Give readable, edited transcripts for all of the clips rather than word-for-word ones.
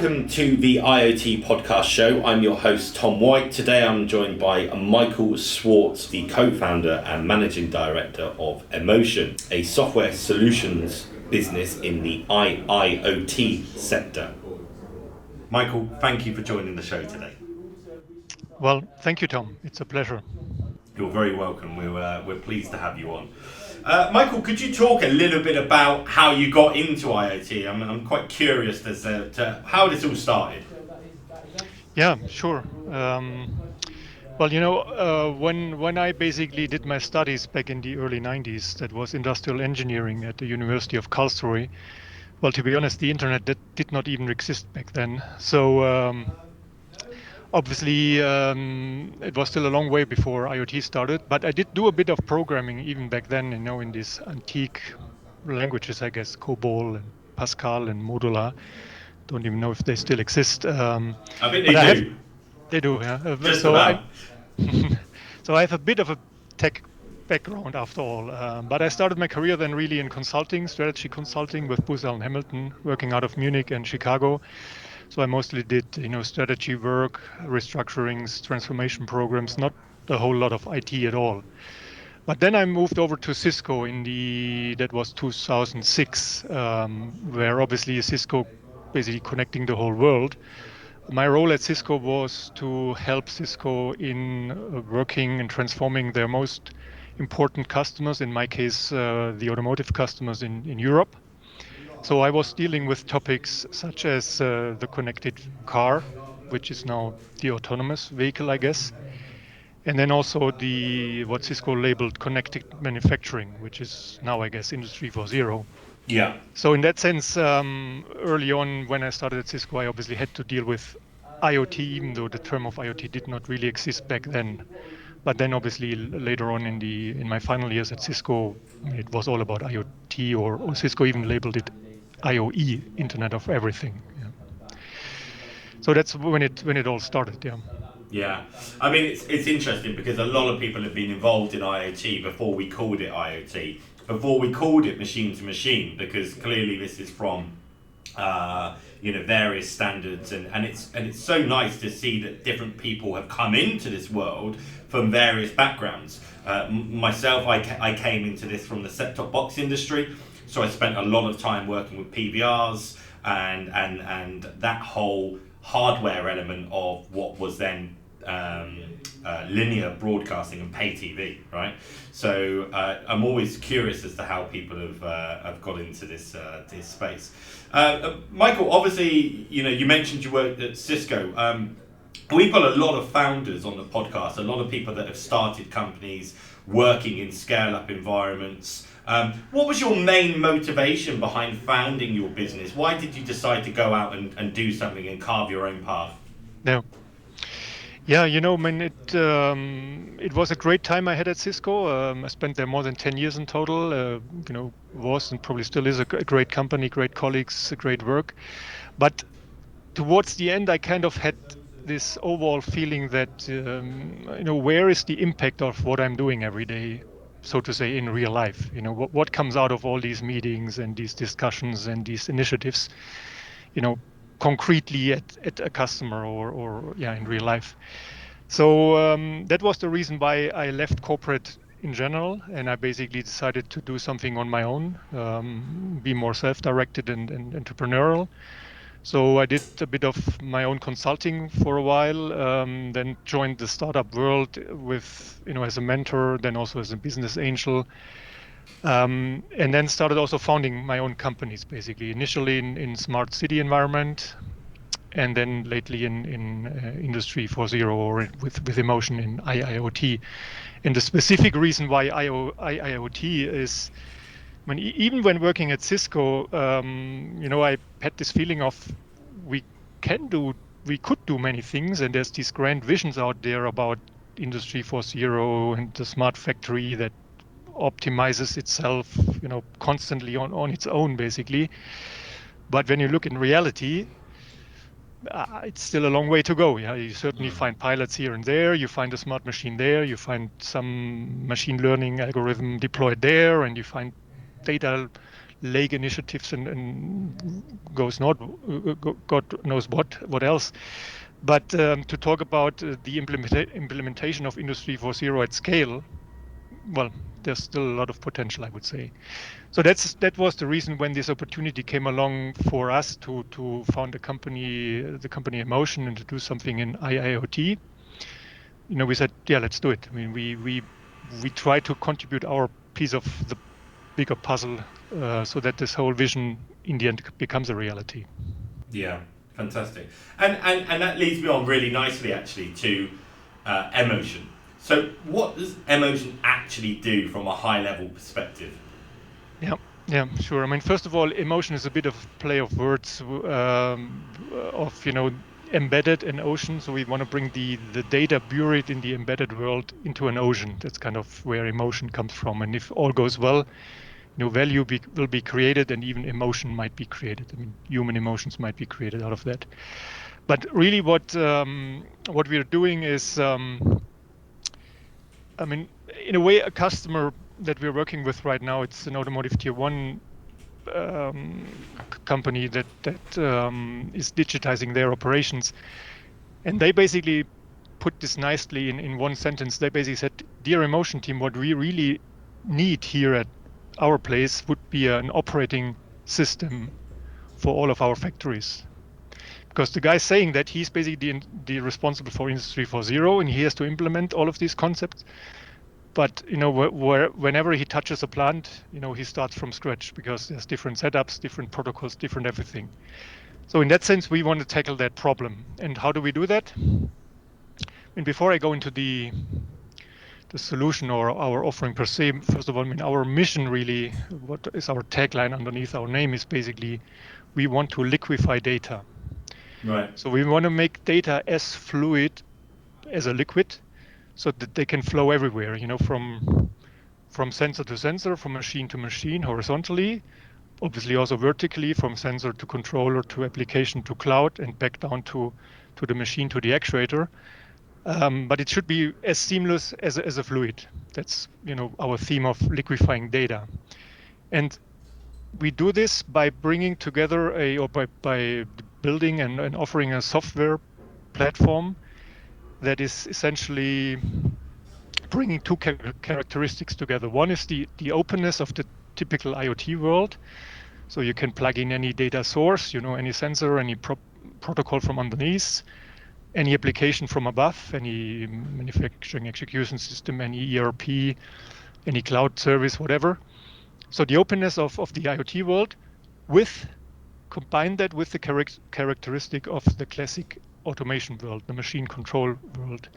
Welcome to the IoT podcast show. I'm your host, Tom White. Today I'm joined by Michael Schwarz, the co-founder and managing director of Emocean, a software solutions business in the IIoT sector. Michael, thank you for joining the show today. Well, thank you, Tom. It's a pleasure. You're very welcome. We're pleased to have you on. Michael, could you talk a little bit about how you got into IoT? I'm quite curious as to how this all started. Yeah, sure. When I basically did my studies back in the early 90s, that was industrial engineering at the University of Karlsruhe. Well, to be honest, the internet did not even exist back then. So obviously, it was still a long way before IoT started, but I did do a bit of programming even back then, in these antique languages, I guess, COBOL and Pascal and Modular. Don't even know if they still exist. I think they do. They do, yeah. Just about. So I have a bit of a tech background after all. But I started my career then really in consulting, strategy consulting with Booz Allen Hamilton, working out of Munich and Chicago. So I mostly did, strategy work, restructurings, transformation programs, not a whole lot of IT at all. But then I moved over to Cisco that was 2006, where obviously Cisco basically connecting the whole world. My role at Cisco was to help Cisco in working and transforming their most important customers, in my case, the automotive customers in Europe. So I was dealing with topics such as the connected car, which is now the autonomous vehicle, I guess. And then also what Cisco labeled connected manufacturing, which is now, I guess, Industry 4.0. Yeah. So in that sense, early on when I started at Cisco, I obviously had to deal with IoT, even though the term of IoT did not really exist back then. But then obviously later on in my final years at Cisco, it was all about IoT, or Cisco even labeled it IoE, Internet of Everything. Yeah. So that's when it all started. Yeah. Yeah, I mean it's interesting because a lot of people have been involved in IoT before we called it IoT, before we called it machine to machine, because clearly this is from various standards, and it's so nice to see that different people have come into this world from various backgrounds. Myself, I came into this from the set-top box industry, so I spent a lot of time working with PVRs and that whole hardware element of what was then linear broadcasting and pay TV, right? So I'm always curious as to how people have got into this space. Michael, obviously, you mentioned you worked at Cisco. We've got a lot of founders on the podcast, a lot of people that have started companies working in scale-up environments. What was your main motivation behind founding your business? Why did you decide to go out and do something and carve your own path? Yeah, it was a great time I had at Cisco. I spent there more than 10 years in total. Was and probably still is a great company, great colleagues, great work. But towards the end, I kind of had this overall feeling that, where is the impact of what I'm doing every day, so to say, in real life? What comes out of all these meetings and these discussions and these initiatives, concretely at a customer or in real life. So that was the reason why I left corporate in general, and I basically decided to do something on my own, be more self-directed and entrepreneurial. So I did a bit of my own consulting for a while, then joined the startup world with, as a mentor, then also as a business angel, and then started also founding my own companies, basically, initially in smart city environment, and then lately in Industry 4.0 or with Emocean in IIoT. And the specific reason why IIoT is, even when working at Cisco, I had this feeling of we could do many things, and there's these grand visions out there about Industry 4.0 and the smart factory that optimizes itself, constantly on its own, basically. But when you look in reality, it's still a long way to go. Yeah, you certainly find pilots here and there. You find a smart machine there. You find some machine learning algorithm deployed there, and you find data lake initiatives and God knows what else. But to talk about the implementation of Industry 4.0 at scale, well, there's still a lot of potential, I would say. So that was the reason when this opportunity came along for us to found the company Emotion, and to do something in IIoT. We said, yeah, let's do it. I mean, we try to contribute our piece of the bigger puzzle, so that this whole vision in the end becomes a reality. Yeah, fantastic. And that leads me on really nicely, actually, to emotion. So, what does emotion actually do from a high level perspective? Yeah, sure. I mean, first of all, emotion is a bit of play of words, of embedded and ocean. So we want to bring the data buried in the embedded world into an ocean. That's kind of where emotion comes from. And if all goes well, value will be created, and even emotion might be created. I mean, human emotions might be created out of that. But really, what we're doing is, I mean, in a way, a customer that we're working with right now, it's an automotive tier one company that is digitizing their operations, and they basically put this nicely in one sentence. They basically said, "Dear Emotion team, what we really need here at our place would be an operating system for all of our factories." Because the guy saying that, he's basically the responsible for Industry 4.0, and he has to implement all of these concepts. But whenever he touches a plant, he starts from scratch, because there's different setups, different protocols, different everything. So in that sense, we want to tackle that problem. And how do we do that? And before I go into the solution or our offering per se, first of all, I mean, our mission really, what is our tagline underneath our name, is basically, we want to liquefy data. Right. So we want to make data as fluid as a liquid, so that they can flow everywhere, from sensor to sensor, from machine to machine, horizontally, obviously also vertically, from sensor to controller to application to cloud, and back down to the machine, to the actuator. But it should be as seamless as a fluid. That's our theme of liquefying data. And we do this by bringing together by building and offering a software platform that is essentially bringing two characteristics together. One is the openness of the typical IoT world. So you can plug in any data source, any sensor, any protocol from underneath, any application from above, any manufacturing execution system, any ERP, any cloud service, whatever. So the openness of the IoT world, combine that with the characteristic of the classic automation world, the machine control world,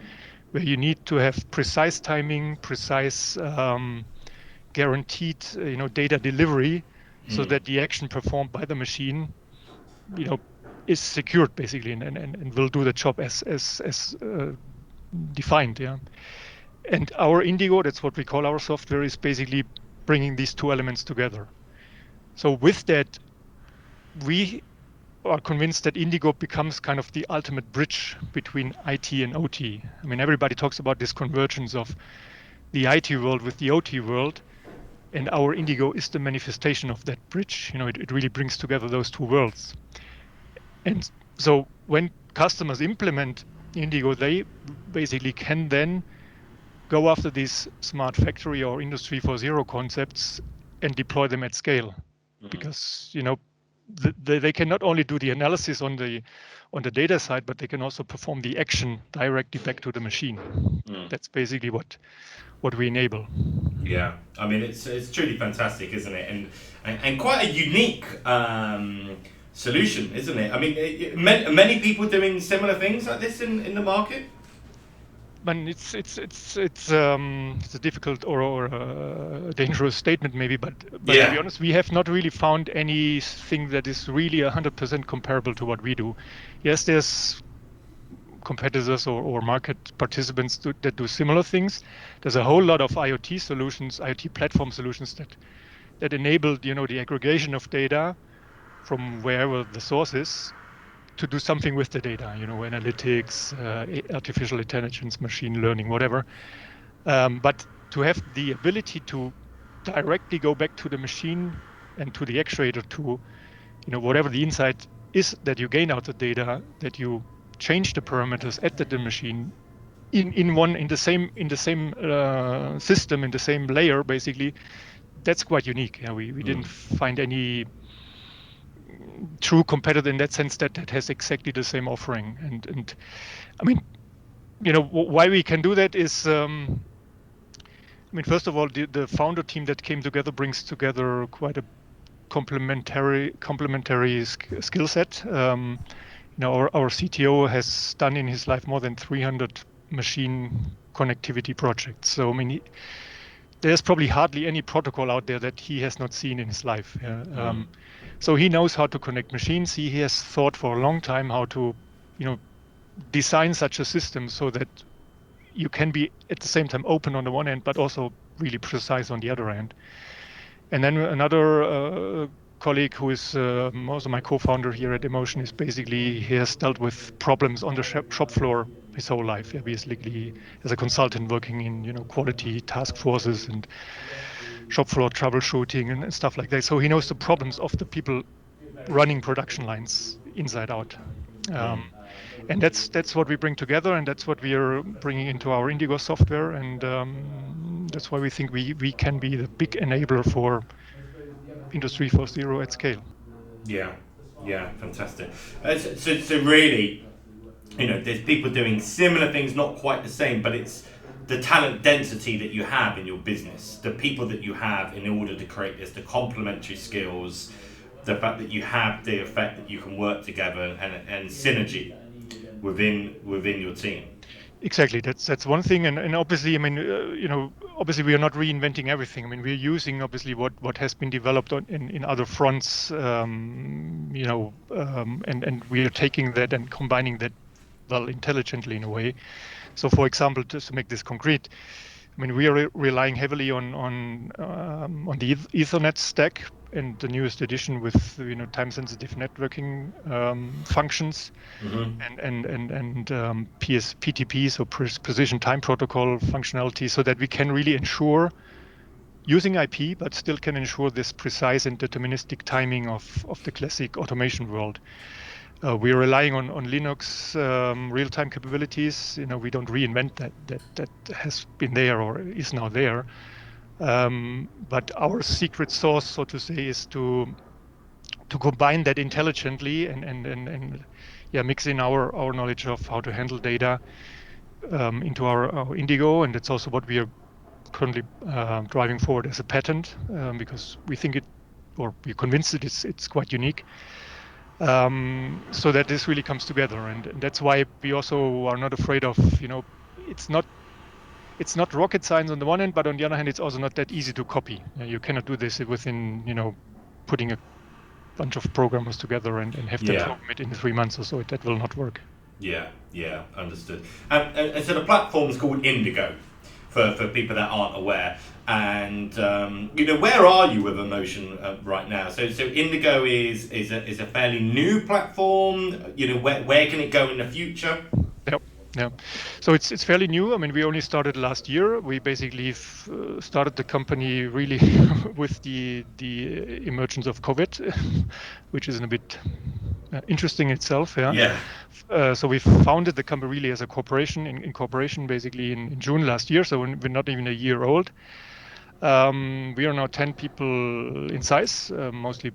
where you need to have precise timing, precise guaranteed data delivery, so that the action performed by the machine is secured, basically, and will do the job as defined. Yeah. And our Indigo, that's what we call our software, is basically bringing these two elements together. So with that, we are convinced that Indigo becomes kind of the ultimate bridge between IT and OT. I mean, everybody talks about this convergence of the IT world with the OT world, and our Indigo is the manifestation of that bridge. It really brings together those two worlds. And so when customers implement Indigo, they basically can then go after these smart factory or Industry 4.0 concepts and deploy them at scale, because they can not only do the analysis on the data side, but they can also perform the action directly back to the machine. That's basically what we enable. Yeah, I mean, it's truly fantastic, isn't it? And quite a unique solution, isn't it? I mean, many people doing similar things like this in the market. But it's a difficult or a dangerous statement, maybe. But Yeah. to be honest, we have not really found anything that is really 100% comparable to what we do. Yes, there's competitors or market participants that do similar things. There's a whole lot of IoT solutions, IoT platform solutions that enable the aggregation of data from wherever the source is, to do something with the data, analytics, artificial intelligence, machine learning, whatever. But to have the ability to directly go back to the machine and to the actuator to, whatever the insight is that you gain out the data, that you change the parameters at the machine in the same system, in the same layer, basically. That's quite unique. Yeah, we didn't find any true competitor in that sense that has exactly the same offering. And I mean, why we can do that is, first of all, the founder team that came together brings together quite a complementary skill set. Our CTO has done in his life more than 300 machine connectivity projects. So there's probably hardly any protocol out there that he has not seen in his life. So he knows how to connect machines. He has thought for a long time how to, design such a system so that you can be at the same time open on the one end, but also really precise on the other end. And then another colleague who is also my co-founder here at Emocean is basically, he has dealt with problems on the shop floor his whole life. Yeah, basically as a consultant working in quality task forces and shop floor troubleshooting and stuff like that. So he knows the problems of the people running production lines inside out. And that's what we bring together, and that's what we are bringing into our Indigo software, and that's why we think we can be the big enabler for Industry 4.0 at scale. Yeah, fantastic. So really, there's people doing similar things, not quite the same, but it's the talent density that you have in your business, the people that you have in order to create this, the complementary skills, the fact that you have the effect that you can work together and synergy within your team. Exactly, that's one thing, and obviously, obviously we are not reinventing everything. We're using obviously what has been developed in other fronts, and we are taking that and combining that intelligently in a way. So, for example, just to make this concrete, we are relying heavily on the Ethernet stack and the newest edition with time-sensitive networking functions and PTP, so precision time protocol functionality, so that we can really ensure using IP, but still can ensure this precise and deterministic timing of the classic automation world. We are relying on Linux real-time capabilities. We don't reinvent that has been there or is now there. But our secret sauce, so to say, is to combine that intelligently and mix in our knowledge of how to handle data into our Indigo, and that's also what we are currently driving forward as a patent, because we think we're convinced that it's quite unique. So that this really comes together, and that's why we also are not afraid of, it's not rocket science on the one hand, but on the other hand, it's also not that easy to copy. You cannot do this within, putting a bunch of programmers together and have them program it in 3 months or so. That will not work. Yeah, understood. And so the platform is called Indigo, for people that aren't aware. And where are you with emocean right now? So Indigo is a fairly new platform. Where can it go in the future? Yeah. So it's fairly new. We only started last year. We basically started the company really with the emergence of COVID, which is a bit interesting itself. Yeah. So we founded the company really as a corporation, in corporation, basically in June last year. So we're not even a year old. We are now 10 people in size, mostly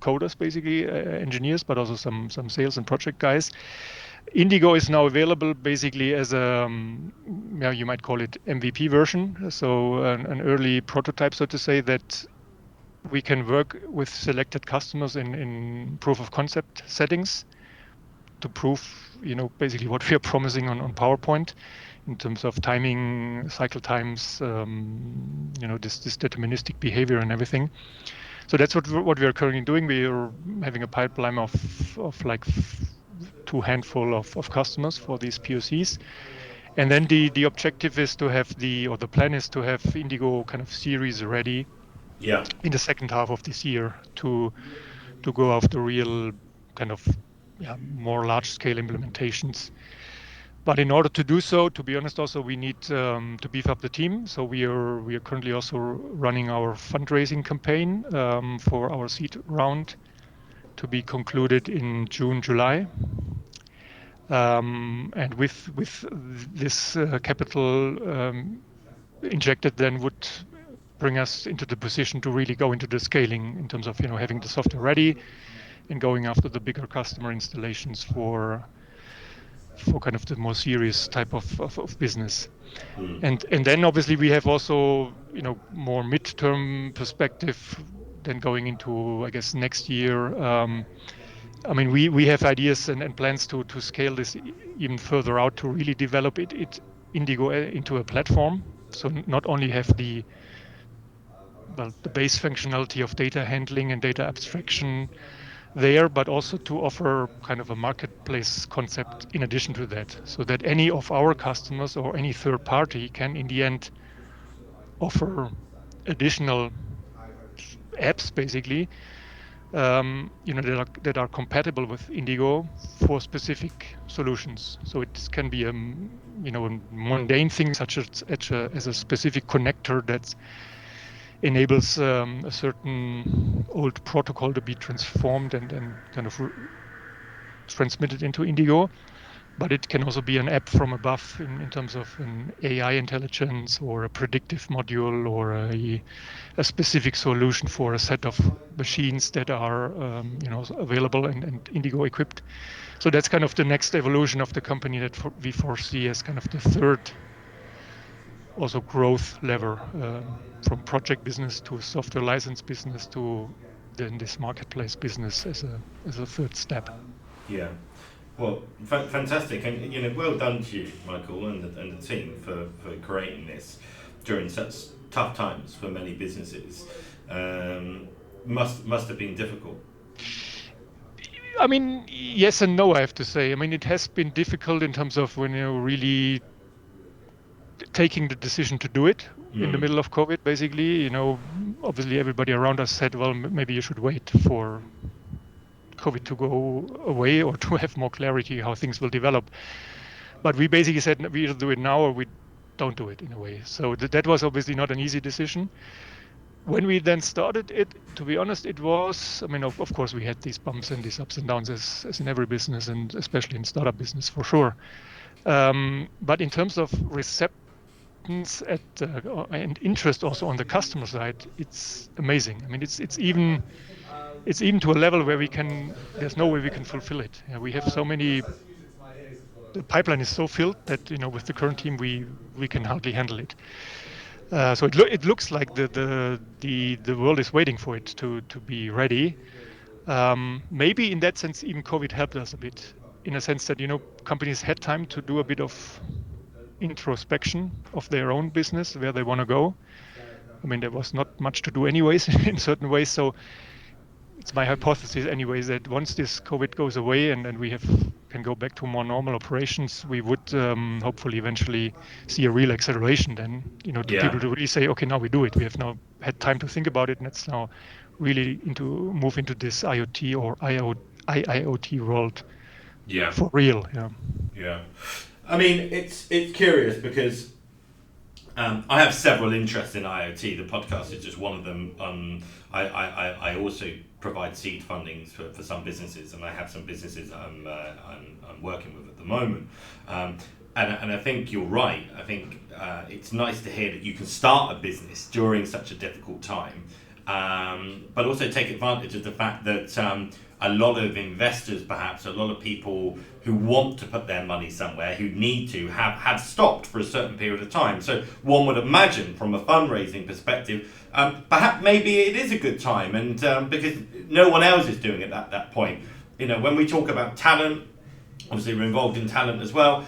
coders, basically engineers, but also some sales and project guys. Indigo is now available basically as a, you might call it MVP version. So an early prototype, so to say, that we can work with selected customers in proof of concept settings to prove, basically what we are promising on PowerPoint in terms of timing, cycle times, this deterministic behavior and everything. So that's what we are currently doing. We are having a pipeline of like 2 handful of customers for these POCs. And then the objective is to have the plan is to have Indigo kind of series ready in the second half of this year to go after real kind of more large scale implementations. But in order to do so, to be honest, also we need to beef up the team. So we are currently also running our fundraising campaign for our seed round to be concluded in June, July. And with this capital injected, then would bring us into the position to really go into the scaling in terms of having the software ready and going after the bigger customer installations for kind of the more serious type of business. And then obviously we have also more midterm perspective than going into, I guess, next year. I mean, we have ideas and plans to scale this even further out to really develop it Indigo into a platform. So not only have the base functionality of data handling and data abstraction there, but also to offer kind of a marketplace concept in addition to that, so that any of our customers or any third party can, in the end, offer additional apps, basically, that are compatible with Indigo for specific solutions. So it can be a mundane thing such as a specific connector that enables a certain old protocol to be transformed and kind of transmitted into Indigo. But it can also be an app from above in terms of an AI intelligence or a predictive module or a specific solution for a set of machines that are available and Indigo equipped. So that's kind of the next evolution of the company that we foresee as kind of the third also growth lever, from project business to software license business to then this marketplace business as a third step. Yeah. Well, fantastic, and well done to you, Michael, and the team for creating this during such tough times for many businesses. Must have been difficult. I mean, yes and no, I have to say. I mean, it has been difficult in terms of when you're really taking the decision to do it in the middle of COVID, basically. Obviously everybody around us said, well, maybe you should wait for COVID to go away or to have more clarity how things will develop. But we basically said we either do it now or we don't do it, in a way. So that was obviously not an easy decision. When we then started it, to be honest, it was, I mean, of course, we had these bumps and these ups and downs as in every business, and especially in startup business, for sure. But in terms of acceptance and interest also on the customer side, it's amazing. I mean, it's even to a level where there's no way we can fulfill it. We have so many. The pipeline is so filled that with the current team we can hardly handle it. So it looks like the world is waiting for it to be ready. Maybe in that sense, even COVID helped us a bit, in a sense that companies had time to do a bit of introspection of their own business, where they want to go. I mean, there was not much to do anyways in certain ways. So it's my hypothesis anyways that once this COVID goes away and we can go back to more normal operations, we would hopefully eventually see a real acceleration then, people to really say, okay, now we do it. We have now had time to think about it, and it's now really move into this IoT or IIoT world. Yeah. For real. Yeah. Yeah. I mean, it's curious because I have several interests in IoT. The podcast is just one of them. I also provide seed fundings for some businesses, and I have some businesses I'm working with at the moment. And I think you're right. I think it's nice to hear that you can start a business during such a difficult time, but also take advantage of the fact that a lot of investors, perhaps a lot of people who want to put their money somewhere, who need to, have stopped for a certain period of time. So one would imagine from a fundraising perspective, perhaps maybe it is a good time, and because no one else is doing it at that point. When we talk about talent, obviously we're involved in talent as well.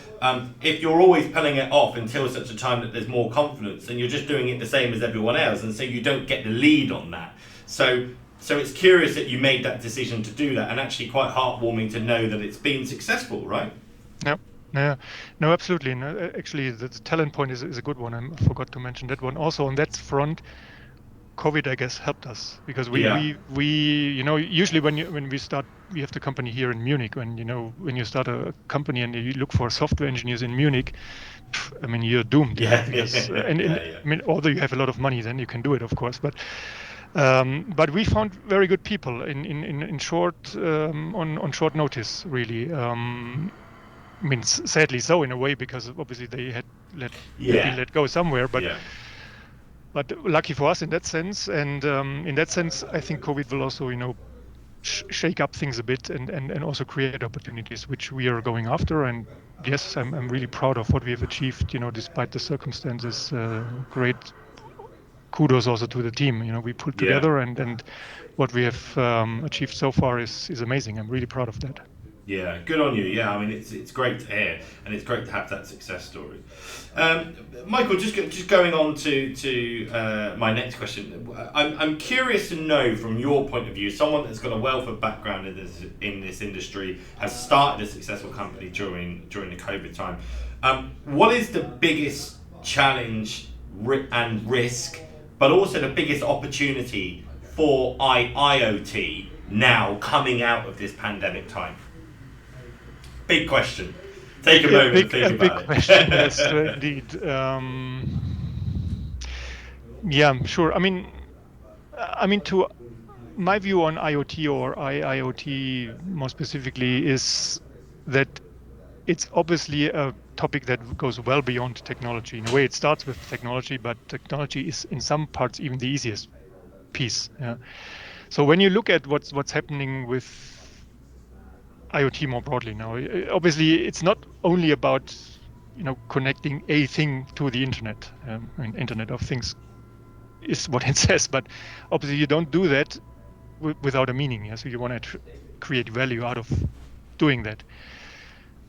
If you're always pulling it off until such a time that there's more confidence, then you're just doing it the same as everyone else, and so you don't get the lead on that. So it's curious that you made that decision to do that, and actually quite heartwarming to know that it's been successful, right? No, absolutely. No, actually, the talent point is a good one. I forgot to mention that one. Also on that front, COVID, I guess, helped us because Yeah. we usually when we start, we have the company here in Munich. When you start a company and you look for software engineers in Munich, I mean, you're doomed, Yeah. because Yeah. I mean, although you have a lot of money, then you can do it, of course. But we found very good people in short on short notice, really. I mean, sadly so in a way, because obviously they had been Yeah. let go somewhere, Yeah. but lucky for us in that sense. And in that sense, I think COVID will also, shake up things a bit and also create opportunities which we are going after. And yes, I'm really proud of what we have achieved, despite the circumstances. Great kudos also to the team. We pulled Yeah. together, and what we have achieved so far is amazing. I'm really proud of that. Yeah, good on you. Yeah, I mean it's great to hear, and it's great to have that success story. Michael, just going on to my next question. I'm curious to know from your point of view, someone that's got a wealth of background in this industry, has started a successful company during the COVID time. What is the biggest challenge and risk, but also the biggest opportunity for IoT now coming out of this pandemic time? Big question. Take a moment to think A big about question, yes, it. indeed. Yeah, sure. To my view on IoT or IIoT more specifically is that it's obviously a topic that goes well beyond technology. In a way, it starts with technology, but technology is in some parts even the easiest piece. Yeah. So when you look at what's happening with IoT more broadly now, obviously it's not only about connecting a thing to the internet. I mean, Internet of Things is what it says, but obviously you don't do that without a meaning. Yeah? So you want to create value out of doing that.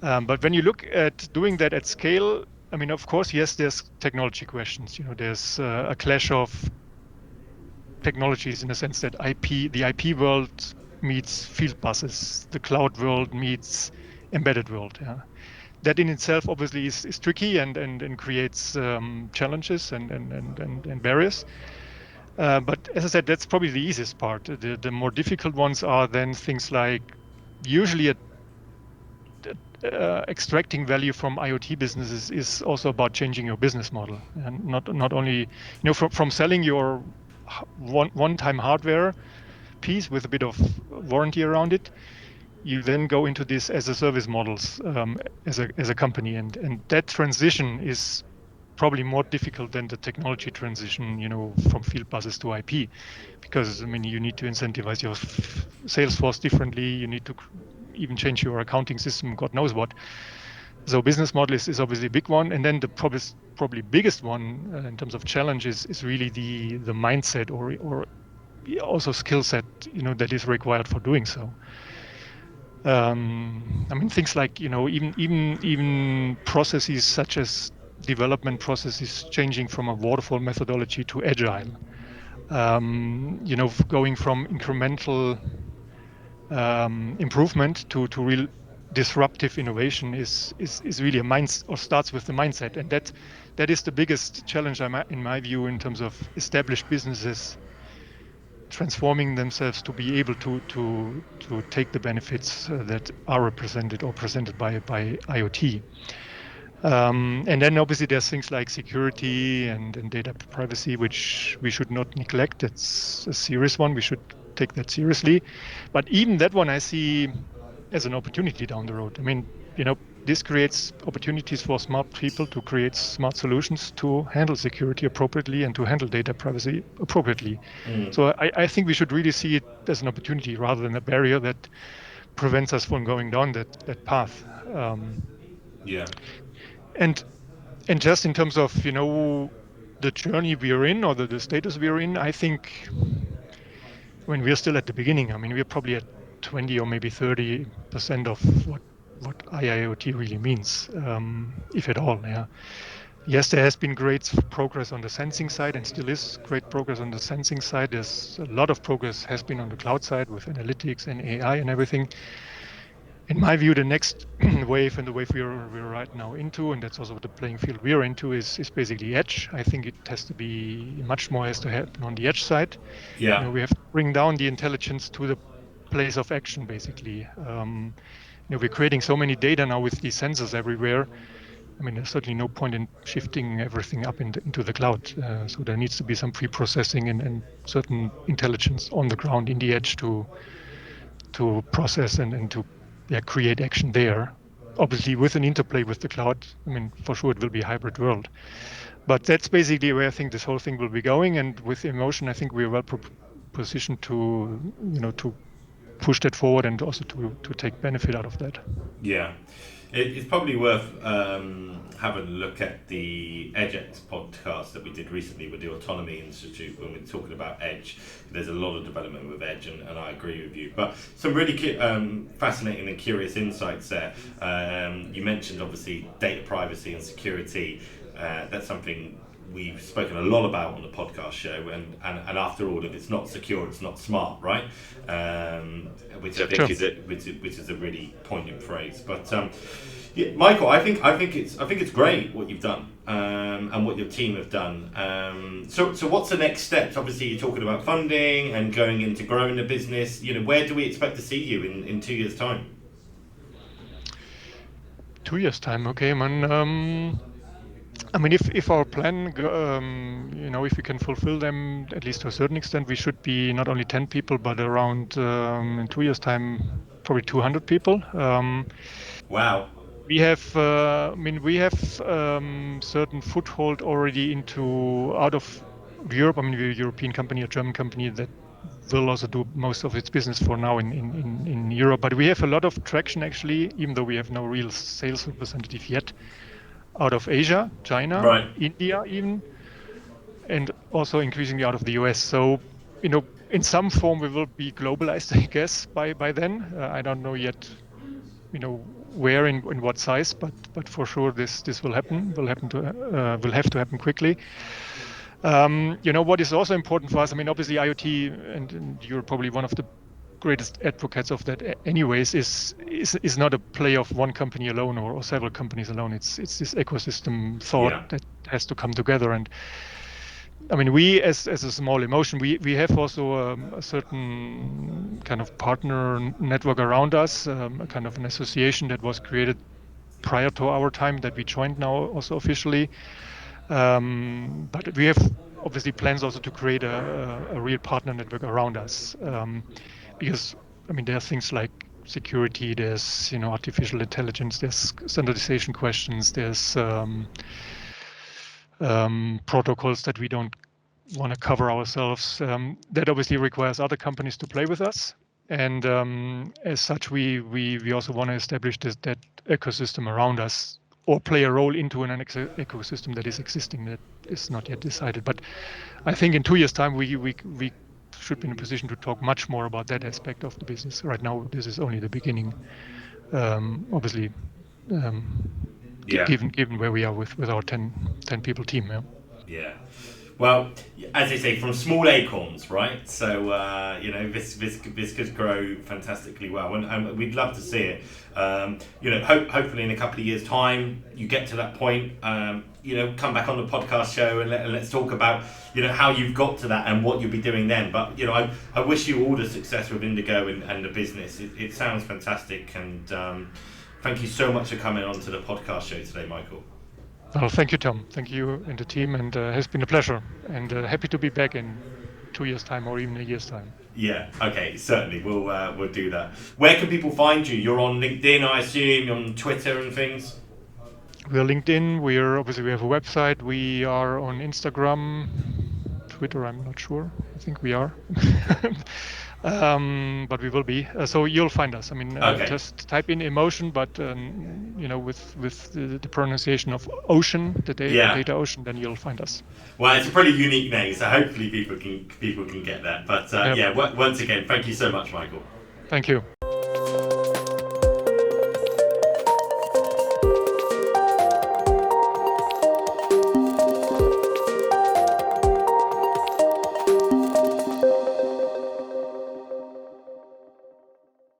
But when you look at doing that at scale, I mean, of course, yes, there's technology questions. There's a clash of technologies in the sense that the IP world meets field buses, the cloud world meets embedded world. Yeah. That in itself obviously is tricky and creates challenges and barriers. But as I said, that's probably the easiest part. The more difficult ones are then things like usually extracting value from IoT businesses is also about changing your business model, and not only from selling your one-time hardware piece with a bit of warranty around it. You then go into this as a service models, as a company, and that transition is probably more difficult than the technology transition, from field buses to IP, because I mean you need to incentivize your sales force differently. You need to even change your accounting system, God knows what. So business model is obviously a big one, and then the probably biggest one in terms of challenges is really the mindset or also skill set that is required for doing so. I mean, things like even processes such as development processes changing from a waterfall methodology to agile. Going from incremental improvement to real disruptive innovation is really a mindset, or starts with the mindset, and that is the biggest challenge in my view in terms of established businesses transforming themselves to be able to take the benefits that are represented or presented by IoT. And then obviously there's things like security and data privacy, which we should not neglect. It's a serious one. We should take that seriously. But even that one I see as an opportunity down the road. I mean, this creates opportunities for smart people to create smart solutions to handle security appropriately and to handle data privacy appropriately. So I think we should really see it as an opportunity rather than a barrier that prevents us from going down that path. Yeah. And just in terms of the journey we are in, or the status we are in, I think when we're still at the beginning, I mean, we're probably at 20 or maybe 30% of what IIoT really means, if at all. Yeah. Yes, there has been great progress on the sensing side, and still is great progress on the sensing side. There's a lot of progress has been on the cloud side with analytics and AI and everything. in my view, the next wave and the wave we're right now into, and that's also the playing field we're into, is basically edge. I think it has to be much more has to happen on the edge side. Yeah. We have to bring down the intelligence to the place of action, basically. We're creating so many data now with these sensors everywhere. I mean, there's certainly no point in shifting everything up into the cloud. So there needs to be some pre-processing and certain intelligence on the ground in the edge to process and to create action there. Obviously, with an interplay with the cloud. I mean, for sure, it will be a hybrid world. But that's basically where I think this whole thing will be going. And with emotion, I think we're well positioned to push that forward and also to take benefit out of that. Yeah, it's probably worth having a look at the EdgeX podcast that we did recently with the Autonomy Institute when we're talking about Edge. There's a lot of development with Edge, and I agree with you. But some really fascinating and curious insights there. You mentioned obviously data privacy and security. That's something we've spoken a lot about on the podcast show, and after all, if it's not secure, it's not smart, right? Which I think is a really poignant phrase. But yeah, Michael, I think it's great what you've done and what your team have done. So what's the next steps? Obviously, you're talking about funding and going into growing the business. Where do we expect to see you in 2 years' time? 2 years' time, okay, man. I mean, if our plan, if we can fulfill them at least to a certain extent, we should be not only 10 people, but around in 2 years' time, probably 200 people. Wow. We have, certain foothold already out of Europe. I mean, we're a European company, a German company that will also do most of its business for now in Europe. But we have a lot of traction actually, even though we have no real sales representative yet, out of Asia, China, Right. India even, and also increasingly out of the US. So, in some form we will be globalized, I guess, by then. I don't know yet, where in what size, but for sure this will happen. Will have to happen quickly. What is also important for us. I mean, obviously IoT, and you're probably one of the greatest advocates of that anyways, is not a play of one company alone or several companies alone. It's this ecosystem thought that has to come together. And I mean, we as a small emotion, we have also a certain kind of partner network around us, a kind of an association that was created prior to our time that we joined now also officially. But we have obviously plans also to create a real partner network around us. Because I mean, there are things like security, there's artificial intelligence, there's standardization questions, there's protocols that we don't want to cover ourselves. That obviously requires other companies to play with us, and as such, we also want to establish that ecosystem around us, or play a role into an ecosystem that is existing that is not yet decided. But I think in 2 years' time, we should be in a position to talk much more about that aspect of the business. Right now, this is only the beginning. Obviously, given where we are with our 10 people team. Yeah. Well, as they say, from small acorns, right? So this could grow fantastically well, and we'd love to see it. Hopefully in a couple of years' time, you get to that point. Come back on the podcast show and let's talk about how you've got to that and what you'll be doing then. But I wish you all the success with Indigo and the business. It sounds fantastic, and thank you so much for coming on to the podcast show today, Michael. Well, thank you, Tom. Thank you and the team, and it has been a pleasure. And happy to be back in 2 years' time or even a year's time. Yeah. Okay. Certainly, we'll do that. Where can people find you? You're on LinkedIn, I assume. You're on Twitter and things. We're LinkedIn. We have a website. We are on Instagram, Twitter. I'm not sure. I think we are. But we will be. So you'll find us. I mean, just type in emotion, but with the pronunciation of ocean, the data ocean, then you'll find us. Well, it's a pretty unique name, so hopefully people can get that. But once again, thank you so much, Michael. Thank you.